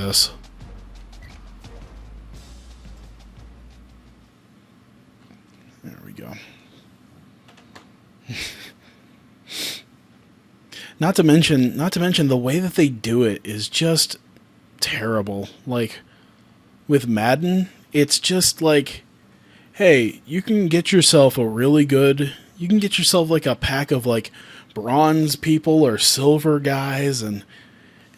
this. There we go. Not to mention the way that they do it is just terrible. Like with Madden, it's just like, hey, you can get yourself like a pack of like bronze people or silver guys, and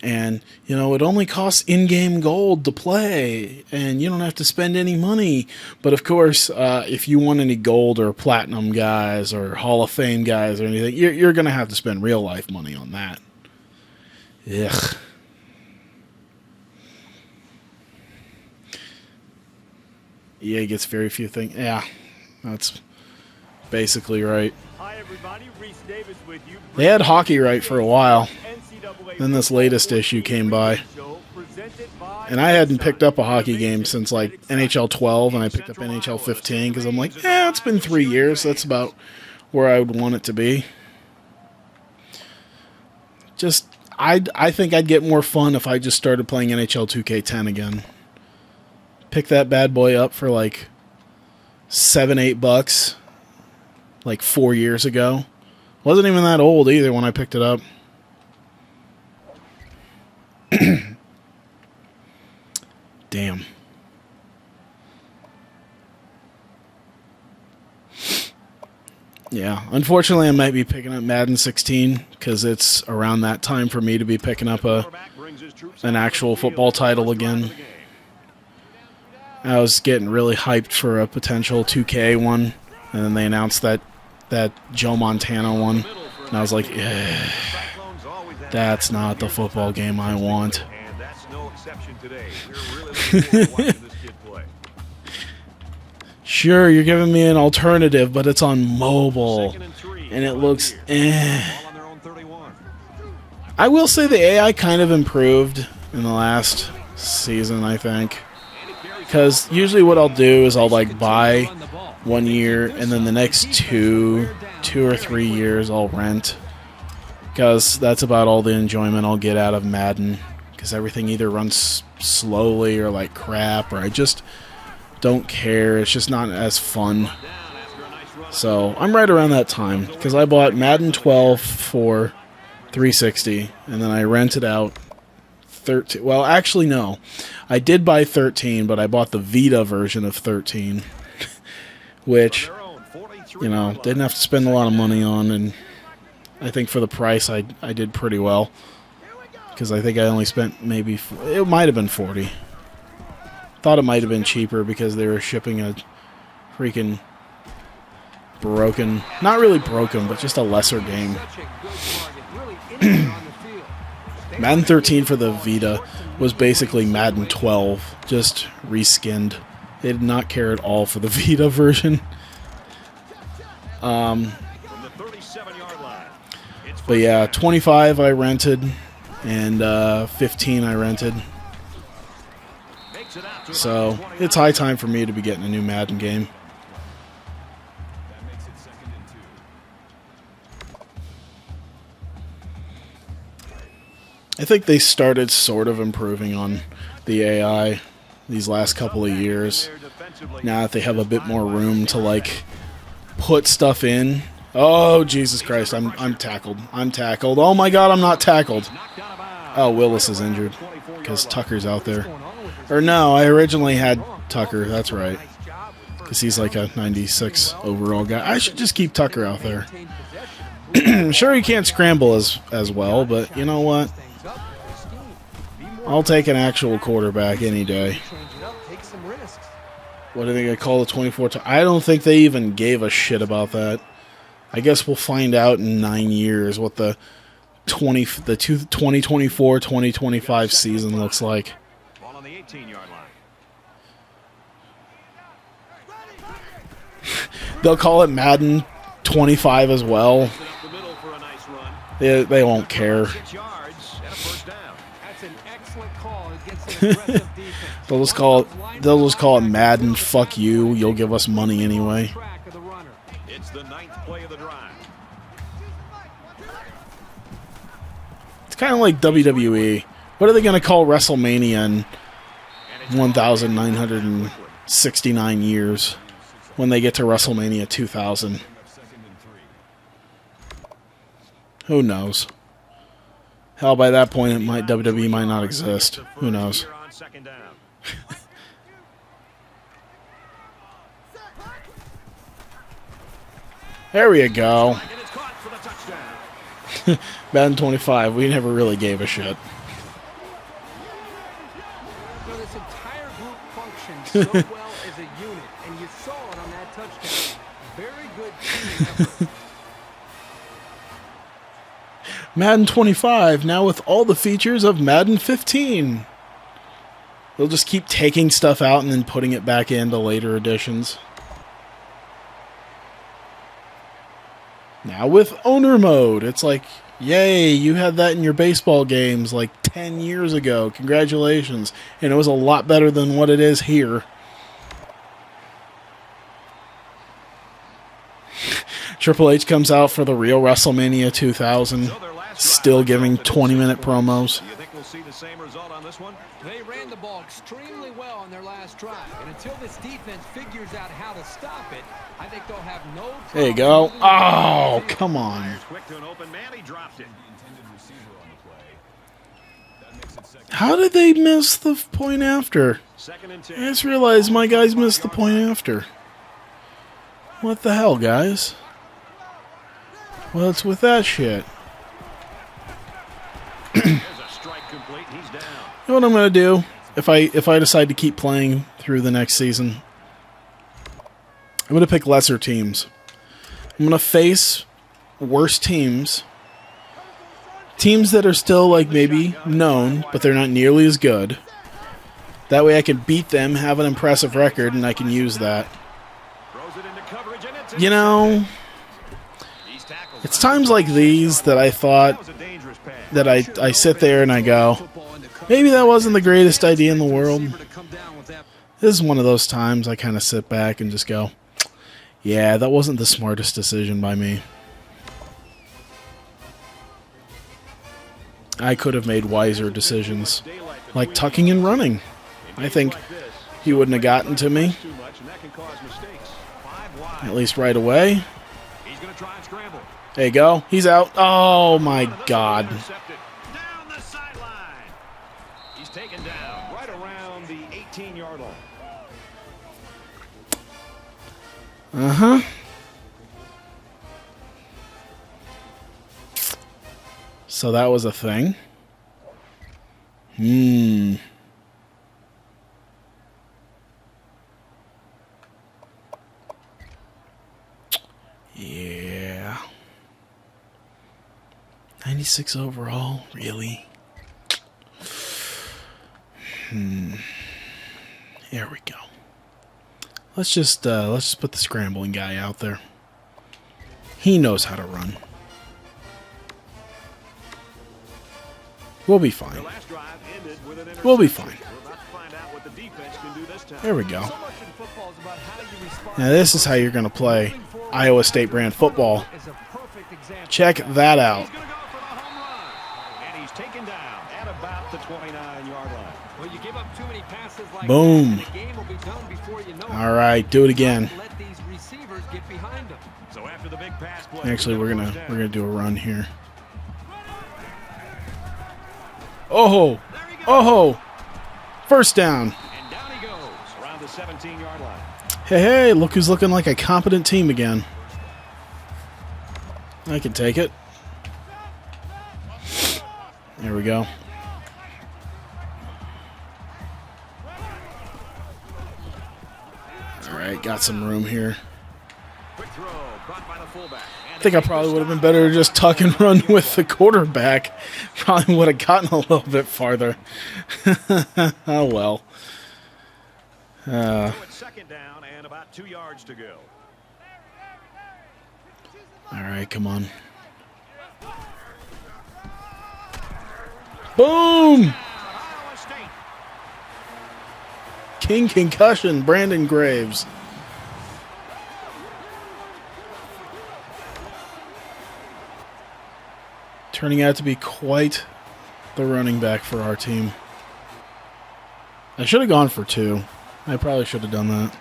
you know, it only costs in-game gold to play, and you don't have to spend any money. But of course, if you want any gold or platinum guys or Hall of Fame guys or anything, you're going to have to spend real-life money on that. Ugh. EA gets very few things. Yeah, that's basically right. Hi everybody, Reese Davis with you. They had hockey right for a while. Then this latest issue came by. And I hadn't picked up a hockey game since like NHL 12, and I picked up NHL 15 because I'm like, it's been 3 years. That's about where I would want it to be. Just, I think I'd get more fun if I just started playing NHL 2K10 again. Pick that bad boy up for like $7-8 like 4 years ago. Wasn't even that old either when I picked it up. Damn. Yeah, unfortunately I might be picking up Madden 16 because it's around that time for me to be picking up an actual football title again. I was getting really hyped for a potential 2K one, and then they announced that Joe Montana one, and I was like, that's not the football game I want. Sure, you're giving me an alternative, but it's on mobile, and it looks I will say the AI kind of improved in the last season, I think. Because usually what I'll do is I'll like buy 1 year, and then the next two or 3 years I'll rent. Because that's about all the enjoyment I'll get out of Madden. Because everything either runs slowly or like crap, or I just don't care. It's just not as fun. So I'm right around that time. Because I bought Madden 12 for 360, and then I rented out 13. Well, actually, no. I did buy 13, but I bought the Vita version of 13, which, you know, didn't have to spend a lot of money on, and I think for the price, I did pretty well, because I think I only spent maybe, it might have been 40. Thought it might have been cheaper because they were shipping a freaking broken, not really broken, but just a lesser game. Madden 13 for the Vita was basically Madden 12, just reskinned. They did not care at all for the Vita version. But yeah, 25 I rented, and 15 I rented. So it's high time for me to be getting a new Madden game. I think they started sort of improving on the AI these last couple of years. Now that they have a bit more room to like put stuff in. Oh, Jesus Christ, I'm tackled. I'm tackled. Oh my God, I'm not tackled. Oh, Willis is injured because Tucker's out there. Or no, I originally had Tucker, that's right. Because he's like a 96 overall guy. I should just keep Tucker out there. Sure, he can't scramble as well, but you know what? I'll take an actual quarterback any day. What do they call the 24? I don't think they even gave a shit about that. I guess we'll find out in 9 years what the 2024-2025 season looks like. They'll call it Madden 25 as well. They won't care. They'll just call it Madden. Fuck you. You'll give us money anyway. It's the 9th play of the drive. It's kind of like WWE, What are they going to call WrestleMania in 1,969 years when they get to WrestleMania 2000? Who knows? Hell, by that point, WWE might not exist. Who knows? There we go. Madden 25, we never really gave a shit. This entire group functioned so well as a unit, and you saw it on that touchdown. Very good team effort. Madden 25, now with all the features of Madden 15. They'll just keep taking stuff out and then putting it back into later editions. Now with owner mode, it's like, yay, you had that in your baseball games like 10 years ago. Congratulations. And it was a lot better than what it is here. Triple H comes out for the real WrestleMania 2000, still giving 20-minute promos. Do you think we'll see the same result on this one? They ran the ball extremely well on their last drive, and until this defense figures out how to stop it, I think they'll have no problem. There you go. Oh, come on. Quick to an open man, he dropped it. How did they miss the point after? Second and I 10. just realized my guys missed the point after. What the hell, guys? What's with that shit? There's a strike complete. He's down. You know what I'm gonna do if I decide to keep playing through the next season? I'm gonna pick lesser teams. I'm gonna face worse teams. Teams that are still like maybe known, but they're not nearly as good. That way I can beat them, have an impressive record, and I can use that. Throws it into coverage, and it's You know, He's tackled. it's times like these that I thought That was a dangerous pass. that I sit there and I go, maybe that wasn't the greatest idea in the world. This is one of those times I kind of sit back and just go, yeah, that wasn't the smartest decision by me. I could have made wiser decisions, like tucking and running. I think he wouldn't have gotten to me, Too much, and that can cause mistakes. 5 wide. at least right away. He's going to try and scramble. There you go. He's out. Oh, my God. Intercepted. Down the sideline. He's taken down right around the 18-yard line. Uh-huh. So that was a thing. Yeah. 96 overall, really? There we go. Let's just put the scrambling guy out there. He knows how to run. We'll be fine. The last drive ended with an We'll be interception. fine. We're about to find out what the defense can do this time. There we go. So much in football is about how you respond. Now this is how you're going to play Iowa State brand football. Is a perfect example. Check that out. He's going to go for the home run. And he's taken down at about the 29-yard line. Well, you give up too many passes like Boom. that, and the game will be done before you know it. All right, do it again. Let these receivers get behind them. So after the big pass play, Actually, we're first gonna down. do a run here. Oh, oh, first down. And down he goes around the 17-yard line. Hey, hey, look who's looking like a competent team again. I can take it. There we go. All right, got some room here. Quick throw caught by the fullback. I think I probably would have been better to just tuck and run with the quarterback. Probably would have gotten a little bit farther. Oh, well. It's second down and about 2 yards to go. All right, come on. Boom! Iowa State. King concussion, Brandon Graves. Turning out to be quite the running back for our team. I should have gone for 2. I probably should have done that.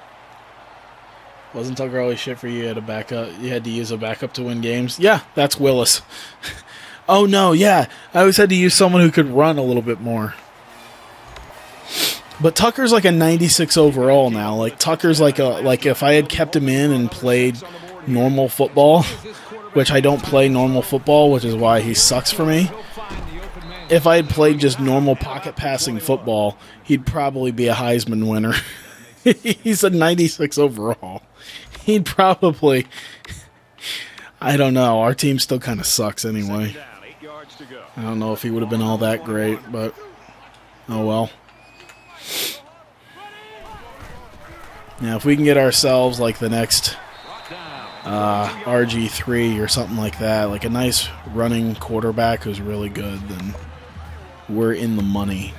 Wasn't Tucker always shit for you? You had a backup. You had to use a backup to win games. Yeah, that's Willis. Oh no, yeah. I always had to use someone who could run a little bit more. But Tucker's like a 96 overall now. Like Tucker's like if I had kept him in and played normal football, which I don't play normal football, which is why he sucks for me. If I had played just normal pocket passing football, he'd probably be a Heisman winner. He's a 96 overall. He'd probably... I don't know. Our team still kind of sucks anyway. I don't know if he would have been all that great, but... oh well. Now, if we can get ourselves like the next RG3 or something like that, like a nice running quarterback who's really good, then we're in the money.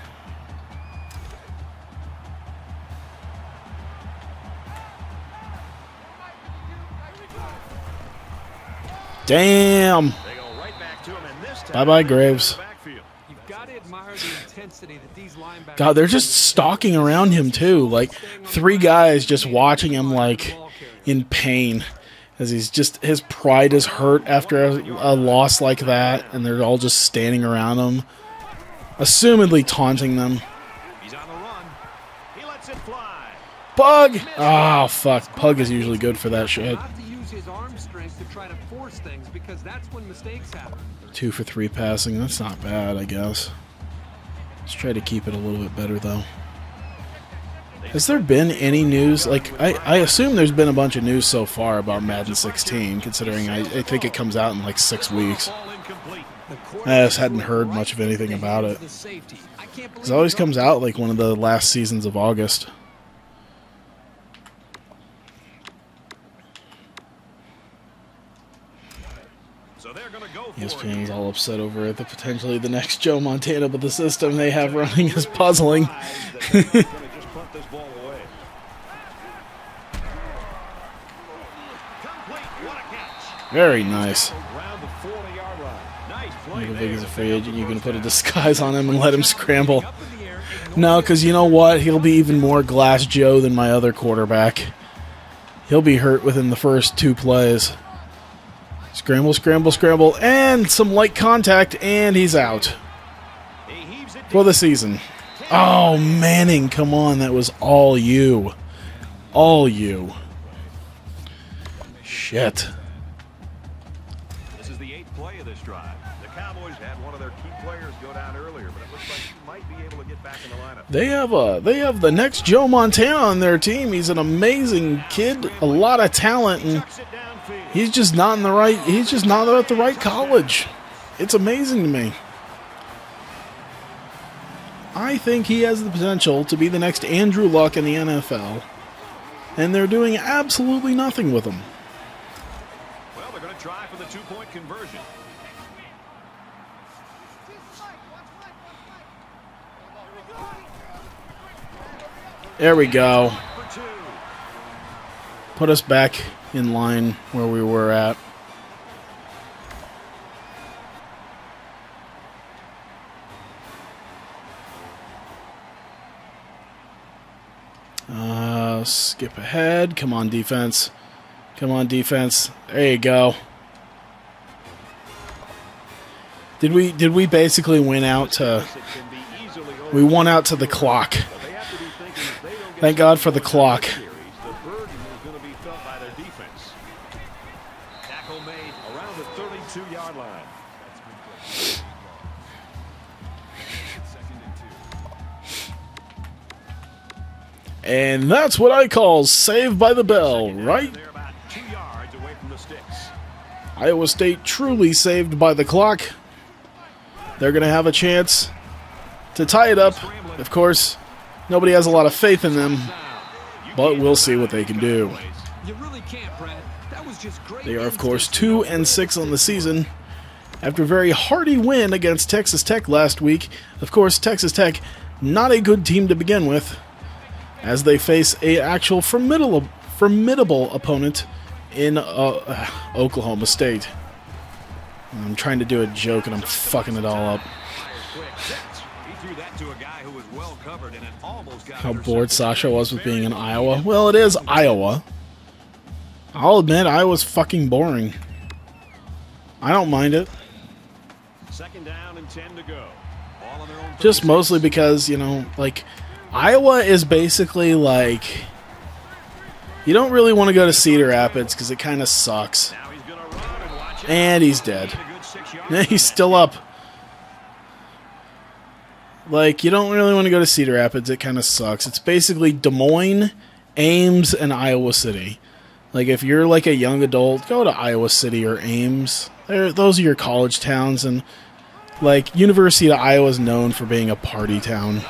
Damn! Bye-bye, Graves. God, they're just stalking around him, too. Like, 3 guys just watching him, like, in pain. As his pride is hurt after a loss like that, and they're all just standing around him, assumedly taunting them. Pug! Oh, fuck. Pug is usually good for that shit. 2 for 3 passing. That's not bad, I guess. Let's try to keep it a little bit better, though. Has there been any news? Like, I assume there's been a bunch of news so far about Madden 16, considering I think it comes out in like 6 weeks. I just hadn't heard much of anything about it. Because it always comes out like one of the last seasons of August. ESPN's all upset over it. Potentially the next Joe Montana, but the system they have running is puzzling. Very nice. How big is a free agent? You can put a disguise on him and let him scramble. No, because you know what? He'll be even more Glass Joe than my other quarterback. He'll be hurt within the first 2 plays. Scramble, scramble, scramble, and some light contact, and he's out for the season. Oh, Manning, come on. That was all you. All you. Shit. This is the 8th play of this drive. The Cowboys had one of their key players go down earlier, but it looks like he might be able to get back in the lineup. They have the next Joe Montana on their team. He's an amazing kid, a lot of talent, and he's just not in the right. He's just not at the right college. It's amazing to me. I think he has the potential to be the next Andrew Luck in the NFL, and they're doing absolutely nothing with him. Well, they're going to try for the 2-point conversion. There we go. Put us back in line where we were at. Skip ahead. Come on, defense. Come on, defense. There you go. Did we basically win out to... We won out to the clock. Thank God for the clock. Tackle made around the 32-yard line. And that's what I call saved by the bell, right? They're about 2 yards away from the sticks. Iowa State truly saved by the clock. They're going to have a chance to tie it up. Of course, nobody has a lot of faith in them, but we'll see what they can do. They are, of course, 2-6 on the season. After a very hearty win against Texas Tech last week, of course, Texas Tech, not a good team to begin with, as they face a actual formidable opponent in Oklahoma State. I'm trying to do a joke and I'm fucking it all up. How bored Sasha was with being in Iowa. Well, it is Iowa. I'll admit, Iowa's fucking boring. I don't mind it. Second down and 10 to go. Ball on their own Just mostly because, you know, like, Iowa is basically like, you don't really want to go to Cedar Rapids because it kind of sucks. Now he's gonna run and watch it. And he's dead. A good 6 yards. Yeah, he's still up. Like, you don't really want to go to Cedar Rapids. It kind of sucks. It's basically Des Moines, Ames, and Iowa City. Like, if you're like a young adult, go to Iowa City or Ames. Those are your college towns. And, like, University of Iowa is known for being a party town.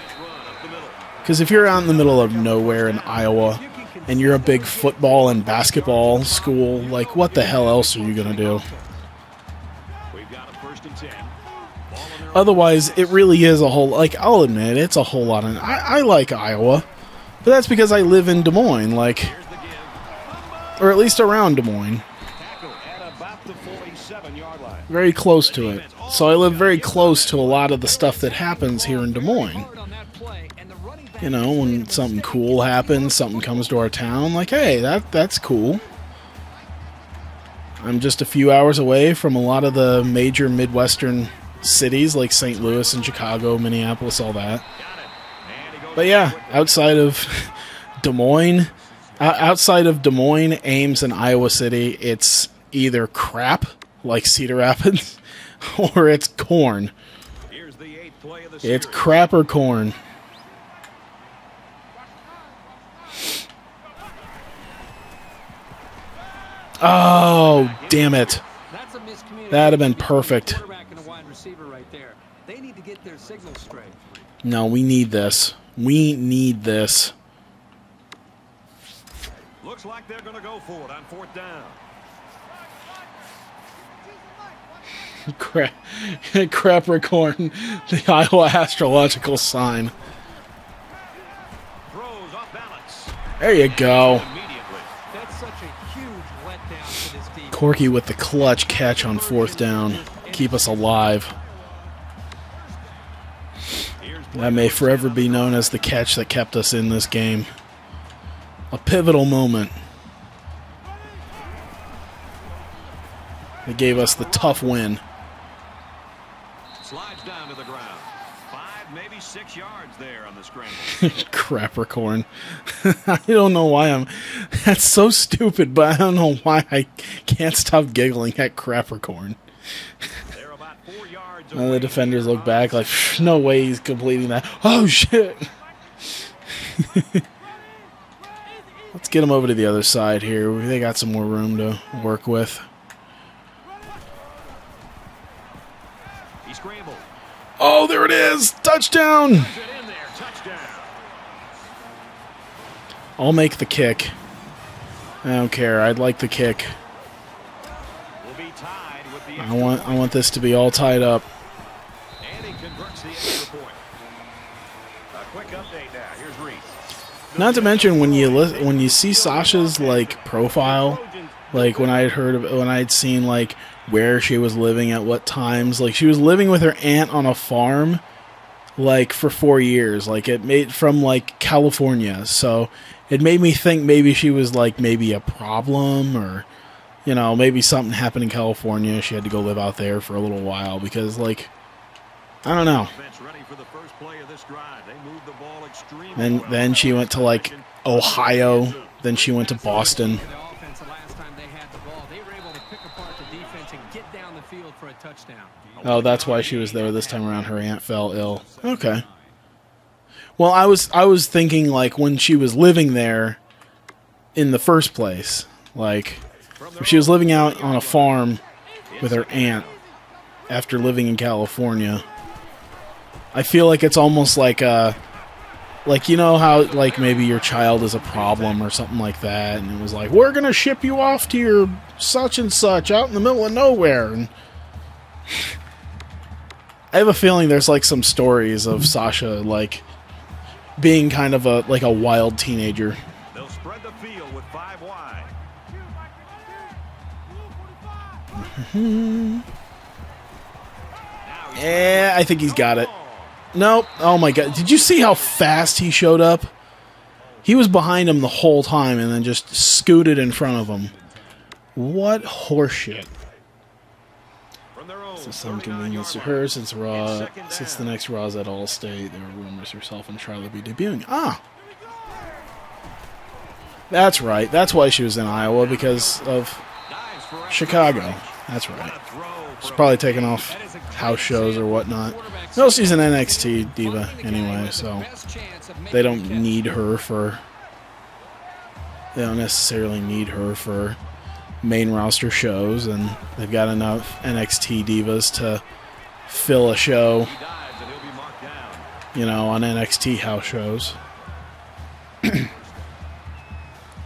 Because if you're out in the middle of nowhere in Iowa and you're a big football and basketball school, like, what the hell else are you going to do? We've got a 1st and 10. Otherwise, it really is a whole, like, I'll admit, it's a whole lot of, I like Iowa, but that's because I live in Des Moines, like, or at least around Des Moines. Tackle at about the 47-yard line. Very close to it. So I live very close to a lot of the stuff that happens here in Des Moines. You know, when something cool happens, something comes to our town, like, hey, that's cool. I'm just a few hours away from a lot of the major Midwestern cities like St. Louis and Chicago, Minneapolis, all that. But yeah, outside of Des Moines, Ames, and Iowa City, it's either crap like Cedar Rapids or it's corn. Here's the 8th play of the It's series. crap or corn. Oh, damn it. That's a miscommunication. That'd have been perfect. Quarterback and a wide receiver right there. They need to get their signals straight. No, we need this. We need this. Looks like they're going to go for it on 4th down. Crap or corn. The Iowa astrological sign. Throws off balance. There you go. Immediately. That's such a huge letdown for this team. Corky with the clutch catch on 4th down. Keep us alive. That may forever be known as the catch that kept us in this game. A pivotal moment. It gave us the tough win. Slides down to the ground. 5, maybe 6 yards there on the scramble. Crappercorn. I don't know why that's so stupid, but I don't know why I can't stop giggling at Crappercorn. They're about 4 yards And the defenders look back like, no way he's completing that. Oh, shit. Let's get him over to the other side here. They got some more room to work with. He scrambled. Oh, there it is. Touchdown. Puts it in there. Touchdown. I'll make the kick. I don't care. I'd like the kick. Will be tied with the I want this to be all tied up. And he converts the extra point. A quick update now. Here's Reese. Not to mention when you see Sasha's like profile, like when I'd seen like where she was living at what times, like she was living with her aunt on a farm like for 4 years, like it made from like California. So it made me think maybe she was like maybe a problem, or you know, maybe something happened in California. She had to go live out there for a little while because like I don't know. Defense ready for the first play of this drive. They moved the ball extremely well. Then she went to like Ohio, then she went to Boston. The offense, the last time they had the ball, they were able to pick apart the defense and get down the field for a touchdown. Oh, that's why she was there this time around. Her aunt fell ill. Okay. Well, I was thinking like when she was living there in the first place, like if she was living out on a farm with her aunt after living in California. I feel like it's almost like you know how like maybe your child is a problem or something like that, and it was like, we're gonna ship you off to your such and such out in the middle of nowhere. And I have a feeling there's like some stories of Sasha like being kind of a wild teenager. They'll spread the field with 5 wide. I think he's got it. Nope. Oh my god. Did you see how fast he showed up? He was behind him the whole time and then just scooted in front of him. What horseshit. So some convenience to her since the next Raw's at Allstate, there were rumors herself and Charlotte be debuting. Ah. That's right. That's why she was in Iowa, because of Chicago. That's right. She's probably taking off house shows or whatnot. No, she's an NXT diva anyway, so they don't need her for... They don't necessarily need her for main roster shows, and they've got enough NXT divas to fill a show, you know, on NXT house shows.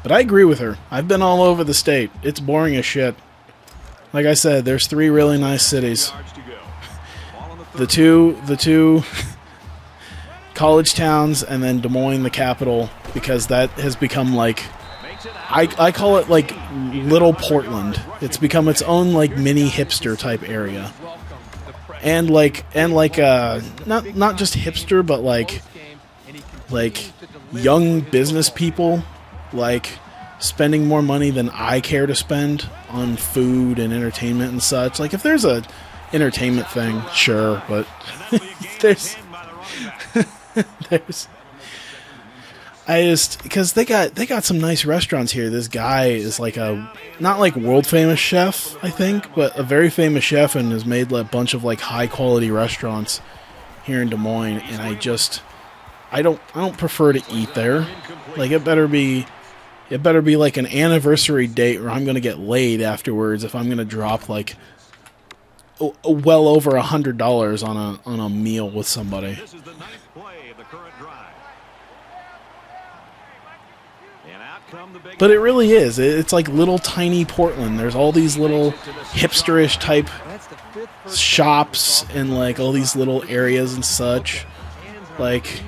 But I agree with her. I've been all over the state. It's boring as shit. Like I said, there's 3 really nice cities. The two college towns, and then Des Moines, the capital, because that has become like, I call it like Little Portland. It's become its own like mini hipster type area, and not just hipster, but like young business people like spending more money than I care to spend on food and entertainment and such. Like if there's a entertainment thing, sure, but there's because they got some nice restaurants here. This guy is like not like world famous chef, I think, but a very famous chef, and has made a bunch of like high quality restaurants here in Des Moines. And I don't prefer to eat there. Like it better be like an anniversary date, or I'm gonna get laid afterwards if I'm gonna drop like well over $100 on a meal with somebody. This is the 9th play of the current drive. And out come the big... But it really is. It's like little tiny Portland. There's all these little hipsterish type shops and like all these little areas and such. Like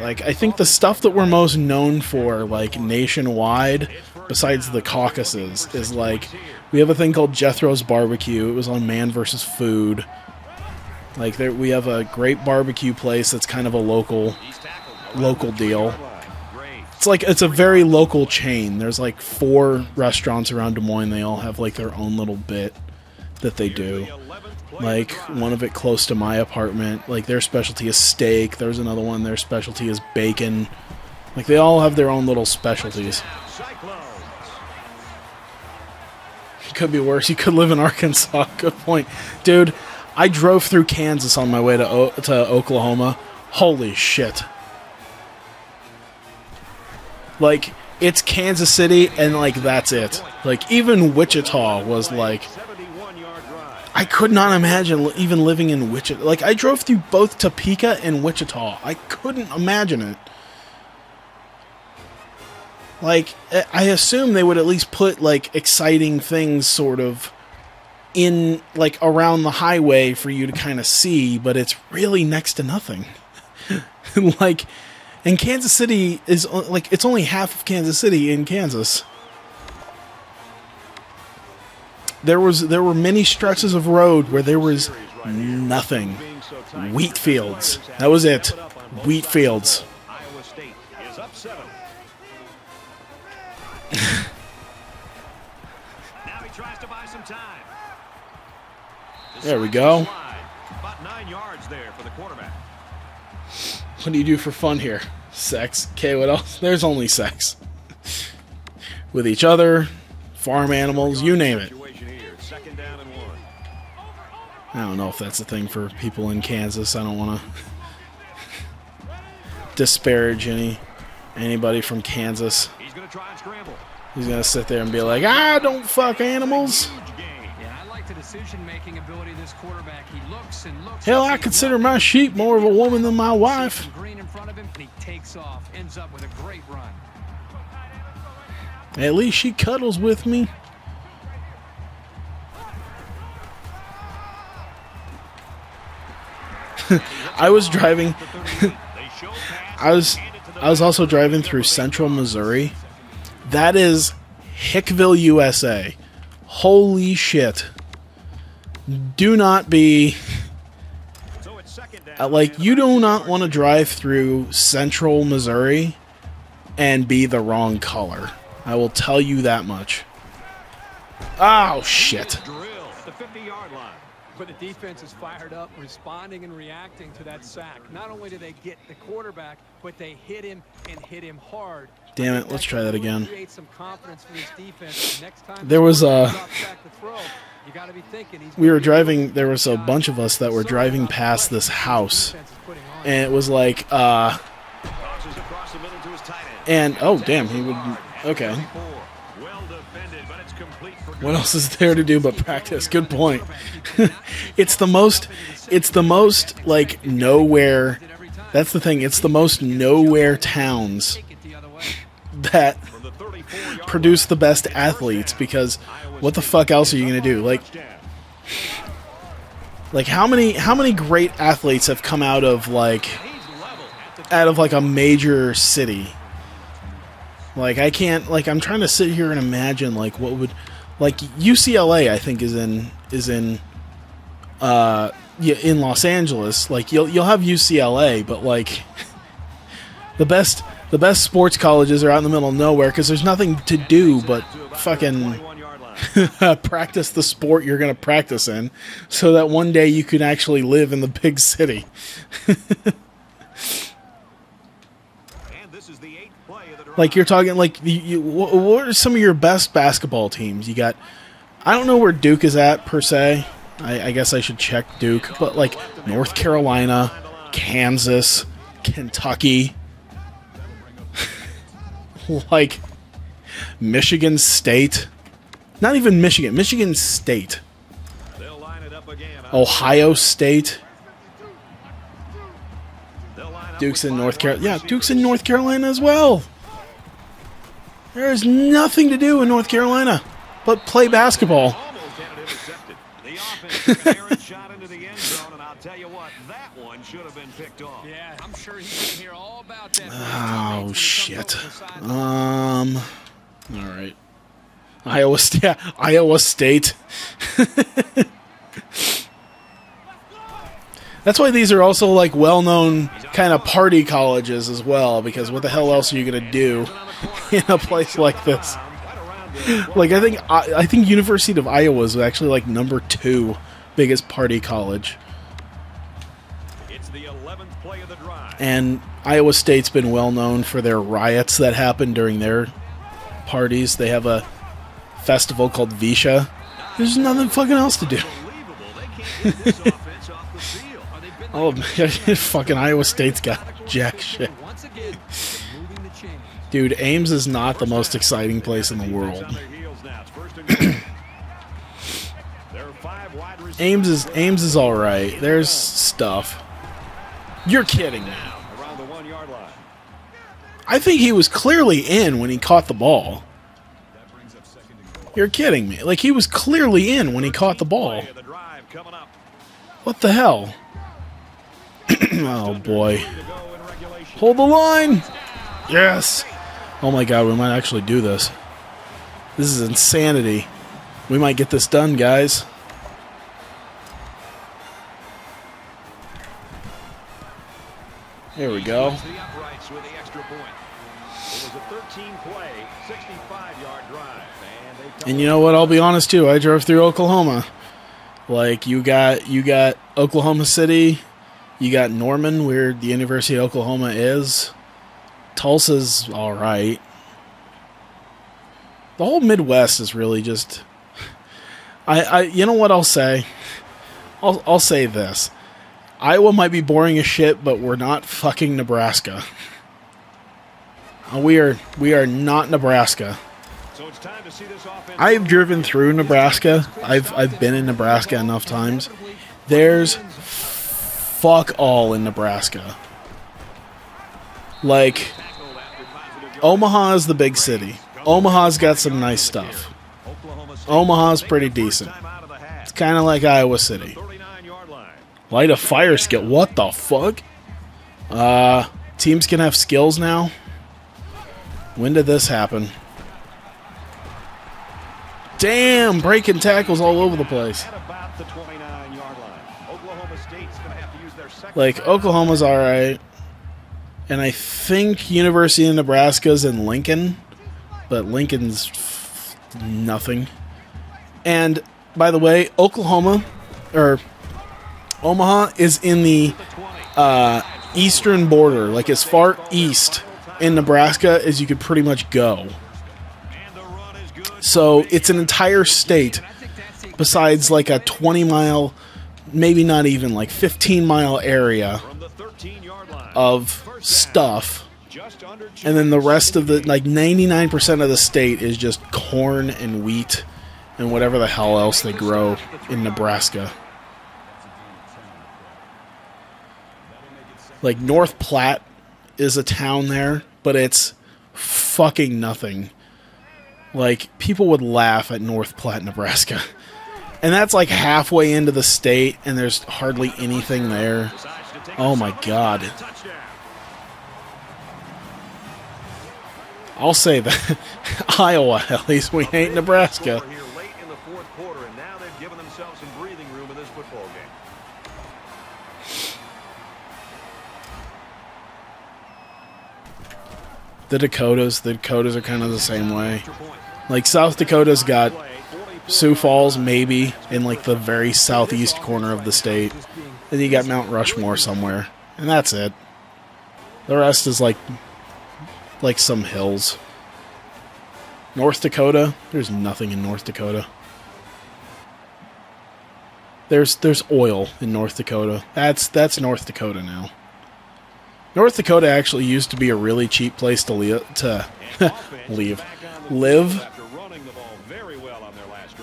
I think the stuff that we're most known for, like nationwide, besides the Caucasus, is like we have a thing called Jethro's Barbecue. It was on Man vs. Food. Like we have a great barbecue place that's kind of a local deal. It's a very local chain. There's like 4 restaurants around Des Moines. They all have like their own little bit that they do. Like one of it close to my apartment. Like their specialty is steak. There's another one. Their specialty is bacon. Like they all have their own little specialties. Could be worse. You could live in Arkansas. Good point, dude. I drove through Kansas on my way to Oklahoma. Holy shit! Like it's Kansas City, and like that's it. Like even Wichita was like, I could not imagine even living in Wichita. Like I drove through both Topeka and Wichita. I couldn't imagine it. Like, I assume they would at least put, like, exciting things sort of in, like, around the highway for you to kind of see, but it's really next to nothing. Like, and Kansas City is, like, it's only half of Kansas City in Kansas. There were many stretches of road where there was nothing. Wheat fields. That was it. Wheat fields. Iowa State is up 7. Now he tries to buy some time. There we go. About 9 yards there for the quarterback. What do you do for fun here? Sex. Okay, what else? There's only sex. With each other, farm animals, you name it. Second down and 1. I don't know if that's a thing for people in Kansas. I don't want to disparage anybody from Kansas. He's going to try and scramble. He's going to sit there and be like, don't fuck animals. Yeah, I like the decision-making ability of this quarterback. He looks and looks. Hell, I consider my sheep more of a woman than my wife. Green in front of him, and he takes off, ends up with a great run. At least she cuddles with me. I was driving. I was also driving through central Missouri. That is Hickville, USA. Holy shit. do not be... So it's second down. like, you do not want to drive through central Missouri and be the wrong color. I will tell you that much. Oh, shit. Drill at the 50-yard line. But the defense is fired up, responding and reacting to that sack. Not only do they get the quarterback, but they hit him and hit him hard. Damn it, let's try that again. Create some confidence for this defense. Next time There was a... you gotta be thinking we were driving, there was a bunch of us that were driving past this house, and it was like, Tosses across the middle to his tight end. and, oh, damn, he would, okay. Well defended, but it's complete for What else is there to do but practice? Good point. it's the most, like, nowhere, that's the thing, it's the most nowhere towns that produce the best athletes, because what the fuck else are you going to do? Like how many great athletes have come out of like a major city? Like I can't, like I'm trying to sit here and imagine like what would, like UCLA I think is in Los Angeles. Like you'll have UCLA, but like the best sports colleges are out in the middle of nowhere because there's nothing to do but fucking practice the sport you're going to practice in, so that one day you can actually live in the big city. Like you're talking like what are some of your best basketball teams? You got, I don't know where Duke is at per se. I guess I should check Duke, but like North Carolina, Kansas, Kentucky, like Michigan State. Not even Michigan. Michigan State. Ohio State. Duke's in North Carolina. Yeah, Duke's in North Carolina as well. There is nothing to do in North Carolina but play basketball. Oh, shit. All right. Iowa State. That's why these are also like well-known kind of party colleges as well, because what the hell else are you going to do in a place like this? Like I think University of Iowa is actually like number 2 biggest party college. It's the 11th play of the drive. And Iowa State's been well known for their riots that happen during their parties. They have a festival called Visha. There's nothing fucking else to do. Oh man, fucking Iowa State's got jack shit. Dude, Ames is not the most exciting place in the world. Ames is all right. There's stuff. You're kidding me. I think he was clearly in when he caught the ball. You're kidding me. Like, he was clearly in when he caught the ball. What the hell? Oh, boy. Hold the line! Yes! Oh, my God, we might actually do this. This is insanity. We might get this done, guys. Here we go. And you know what? I'll be honest too. I drove through Oklahoma. Like you got Oklahoma City, you got Norman, where the University of Oklahoma is. Tulsa's all right. The whole Midwest is really just. You know what I'll say? I'll say this. Iowa might be boring as shit, but we're not fucking Nebraska. We are not Nebraska. So it's time to see this offense. I've driven through Nebraska. I've been in Nebraska enough times. There's fuck all in Nebraska. Like, Omaha is the big city. Omaha's got some nice stuff. Omaha's pretty decent. It's kind of like Iowa City. Light a fire skill. What the fuck? Teams can have skills now? When did this happen? Damn, breaking tackles all over the place. At about the 29. Like, Oklahoma's alright. And I think University of Nebraska's in Lincoln. But Lincoln's nothing. And, by the way, Omaha is in the eastern border. Like, as far east in Nebraska as you could pretty much go. So, it's an entire state besides, like, a 20-mile, maybe not even, like, 15-mile area of stuff, and then the rest of the, like, 99% of the state is just corn and wheat and whatever the hell else they grow in Nebraska. Like, North Platte is a town there, but it's fucking nothing. Like, people would laugh at North Platte, Nebraska. And that's like halfway into the state, and there's hardly anything there. Oh my god. I'll say that. Iowa, at least we ain't Nebraska. The Dakotas are kind of the same way. Like, South Dakota's got Sioux Falls, maybe, in like the very southeast corner of the state. Then you got Mount Rushmore somewhere. And that's it. The rest is like some hills. North Dakota, there's nothing in North Dakota. There's oil in North Dakota. That's North Dakota now. North Dakota actually used to be a really cheap place to live.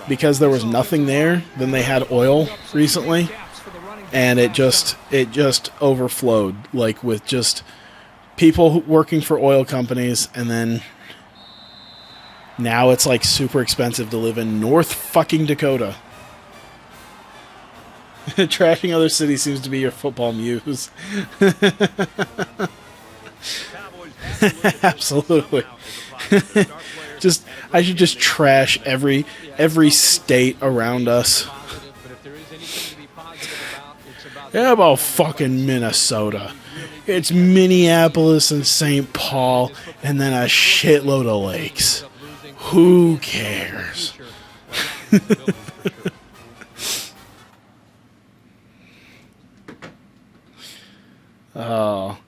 Because there was nothing there. Then they had oil recently, and it just overflowed, like, with just people working for oil companies, and then now it's like super expensive to live in North fucking Dakota. Trashing other cities seems to be your football muse. Absolutely. I should just trash every state around us. Yeah, about fucking Minnesota. It's Minneapolis and St. Paul, and then a shitload of lakes. Who cares? Oh,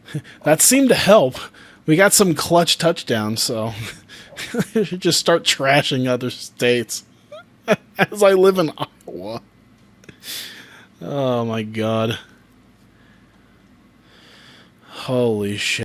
that seemed to help. We got some clutch touchdowns, so I should just start trashing other states as I live in Iowa. Oh my god. Holy shit.